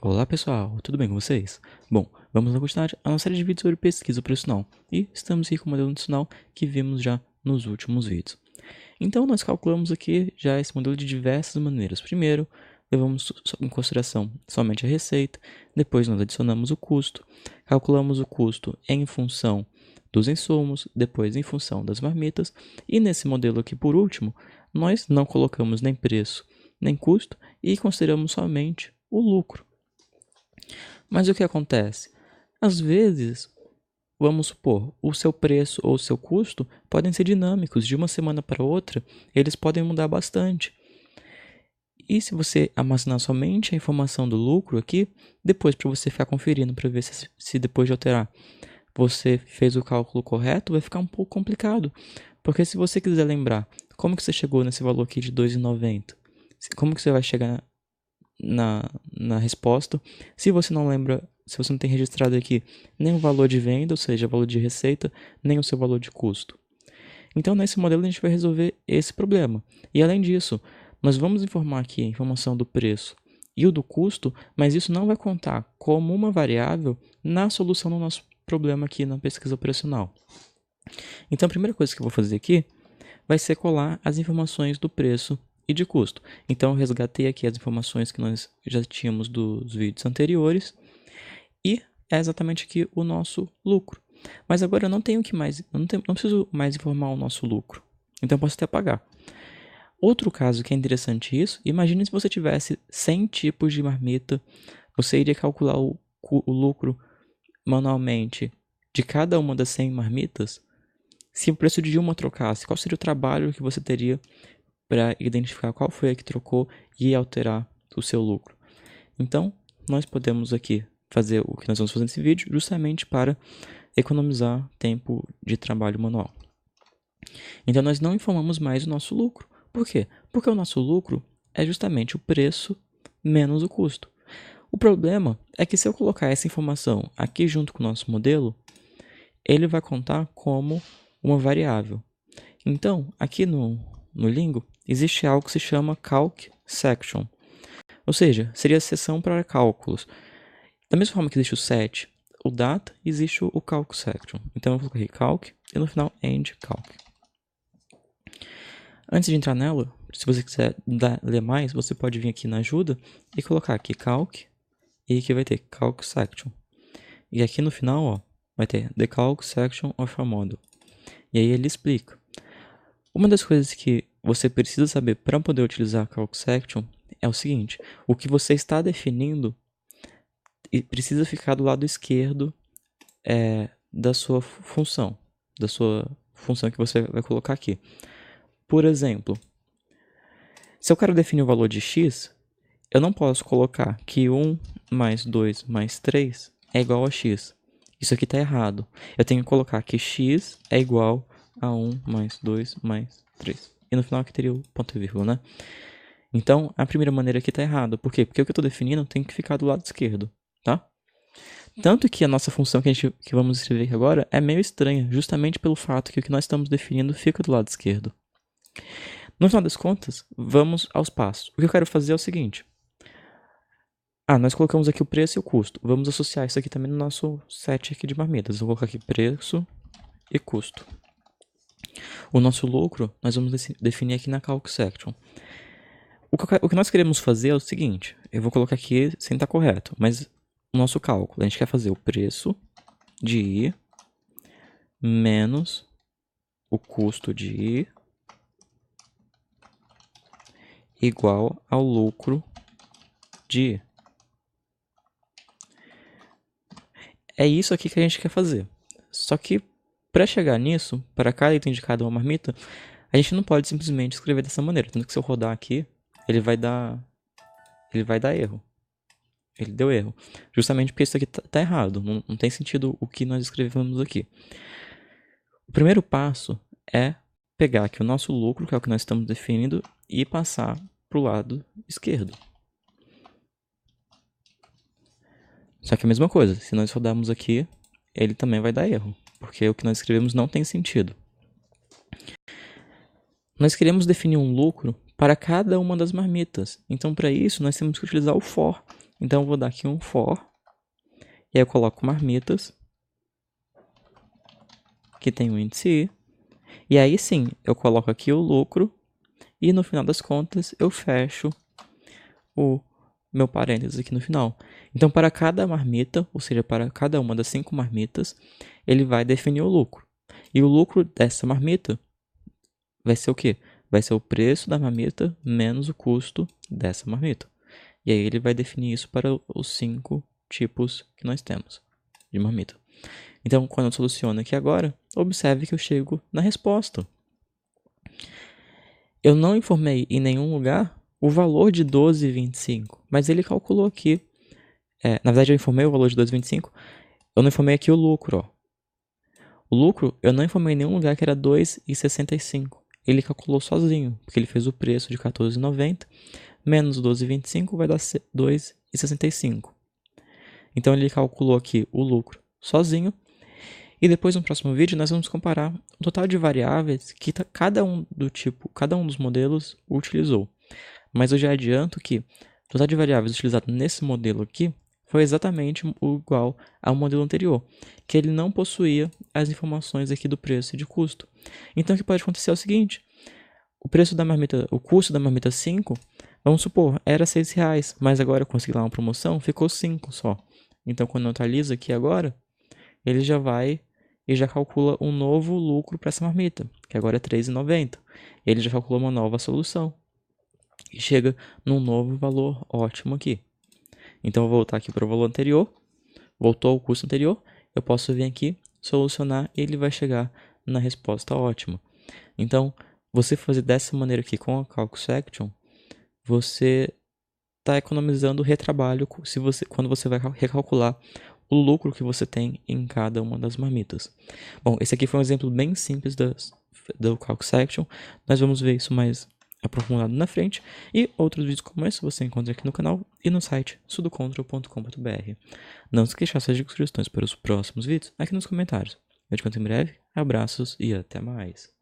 Olá pessoal, tudo bem com vocês? Bom, vamos lá continuar a nossa série de vídeos sobre pesquisa operacional e estamos aqui com o modelo nutricional que vimos já nos últimos vídeos. Então nós calculamos aqui já esse modelo de diversas maneiras. Primeiro, levamos em consideração somente a receita, depois nós adicionamos o custo, calculamos o custo em função dos insumos, depois em função das marmitas e nesse modelo aqui por último, nós não colocamos nem preço nem custo e consideramos somente o lucro. Mas o que acontece? Às vezes, vamos supor, o seu preço ou o seu custo podem ser dinâmicos, de uma semana para outra, eles podem mudar bastante. E se você armazenar somente a informação do lucro aqui, depois para você ficar conferindo para ver se depois de alterar você fez o cálculo correto, vai ficar um pouco complicado. Porque se você quiser lembrar como que você chegou nesse valor aqui de R$ 2,90, como que você vai chegar na resposta, se você não lembra, se você não tem registrado aqui nem o valor de venda, ou seja, o valor de receita, nem o seu valor de custo. Então, nesse modelo, a gente vai resolver esse problema. E, além disso, nós vamos informar aqui a informação do preço e o do custo, mas isso não vai contar como uma variável na solução do nosso problema aqui na pesquisa operacional. Então, a primeira coisa que eu vou fazer aqui vai ser colar as informações do preço e de custo. Então, eu resgatei aqui as informações que nós já tínhamos dos vídeos anteriores e é exatamente aqui o nosso lucro. Mas agora eu não tenho que mais, não preciso mais informar o nosso lucro. Então, eu posso até apagar. Outro caso que é interessante isso, imagine se você tivesse 100 tipos de marmita, você iria calcular o lucro manualmente de cada uma das 100 marmitas. Se o preço de uma trocasse, qual seria o trabalho que você teria para identificar qual foi a que trocou e alterar o seu lucro? Então, nós podemos aqui fazer o que nós vamos fazer nesse vídeo justamente para economizar tempo de trabalho manual. Então, nós não informamos mais o nosso lucro. Por quê? Porque o nosso lucro é justamente o preço menos o custo. O problema é que se eu colocar essa informação aqui junto com o nosso modelo, ele vai contar como uma variável. Então, aqui no Lingo, existe algo que se chama Calc Section. Ou seja, seria a seção para cálculos. Da mesma forma que existe o set, o data, existe o calc section. Então eu coloquei calc e no final end calc. Antes de entrar nela, se você quiser ler mais, você pode vir aqui na ajuda e colocar aqui calc e aqui vai ter calc section. E aqui no final, ó, vai ter the calc section of a model. E aí ele explica. Uma das coisas que você precisa saber para poder utilizar calc section é o seguinte: o que você está definindo precisa ficar do lado esquerdo da sua função que você vai colocar aqui. Por exemplo, se eu quero definir o valor de x, eu não posso colocar que 1 mais 2 mais 3 é igual a x. Isso aqui está errado. Eu tenho que colocar que x é igual a 1 mais 2 mais 3. E no final aqui teria o ponto e vírgula, né? Então, a primeira maneira aqui está errada. Por quê? Porque o que eu estou definindo tem que ficar do lado esquerdo, tá? Tanto que a nossa função que vamos escrever agora é meio estranha, justamente pelo fato que o que nós estamos definindo fica do lado esquerdo. No final das contas, vamos aos passos. O que eu quero fazer é o seguinte. Nós colocamos aqui o preço e o custo. Vamos associar isso aqui também no nosso set aqui de marmitas. Eu vou colocar aqui preço e custo. O nosso lucro, nós vamos definir aqui na calc section. O que nós queremos fazer é o seguinte. Eu vou colocar aqui sem estar correto, mas o nosso cálculo, a gente quer fazer o preço de I menos o custo de I igual ao lucro de I. É isso aqui que a gente quer fazer. Só que para chegar nisso, para cada item de cada uma marmita, a gente não pode simplesmente escrever dessa maneira. Tanto que se eu rodar aqui, ele vai dar erro. Ele deu erro. Justamente porque isso aqui tá errado. Não tem sentido o que nós escrevemos aqui. O primeiro passo é pegar aqui o nosso lucro, que é o que nós estamos definindo, e passar para o lado esquerdo. Só que a mesma coisa, se nós rodarmos aqui, ele também vai dar erro, porque o que nós escrevemos não tem sentido. Nós queremos definir um lucro para cada uma das marmitas. Então, para isso, nós temos que utilizar o for. Então eu vou dar aqui um for, e aí eu coloco marmitas, que tem o índice I, e aí sim, eu coloco aqui o lucro, e no final das contas eu fecho o meu parênteses aqui no final. Então, para cada marmita, ou seja, para cada uma das 5 marmitas, ele vai definir o lucro. E o lucro dessa marmita vai ser o quê? Vai ser o preço da marmita menos o custo dessa marmita. E aí ele vai definir isso para os 5 tipos que nós temos de marmita. Então, quando eu soluciono aqui agora, observe que eu chego na resposta. Eu não informei em nenhum lugar o valor de 12,25, mas ele calculou aqui. Na verdade, eu informei o valor de 12,25, eu não informei aqui o lucro. Ó. O lucro, eu não informei em nenhum lugar que era 2,65. Ele calculou sozinho, porque ele fez o preço de 14,90, menos 12,25 vai dar 2,65. Então, ele calculou aqui o lucro sozinho. E depois, no próximo vídeo, nós vamos comparar o total de variáveis que cada um dos modelos utilizou. Mas eu já adianto que o total de variáveis utilizado nesse modelo aqui foi exatamente igual ao modelo anterior, que ele não possuía as informações aqui do preço e de custo. Então, o que pode acontecer é o seguinte: o custo da marmita 5, vamos supor, era R$6, mas agora eu consegui lá uma promoção, ficou 5 só. Então, quando eu atualizo aqui agora, ele já vai e já calcula um novo lucro para essa marmita, que agora é R$3,90. Ele já calculou uma nova solução e chega num novo valor ótimo aqui. Então, eu vou voltar aqui para o valor anterior, voltou ao custo anterior, eu posso vir aqui, solucionar e ele vai chegar na resposta ótima. Então, você fazer dessa maneira aqui com a Calculus Action, você está economizando retrabalho quando você vai recalcular o lucro que você tem em cada uma das marmitas. Bom, esse aqui foi um exemplo bem simples do Calculus Action. Nós vamos ver isso mais aprofundado na frente. E outros vídeos como esse você encontra aqui no canal e no site sudocontrol.com.br. Não se esqueça de deixar suas sugestões para os próximos vídeos aqui nos comentários. Eu te conto em breve. Abraços e até mais.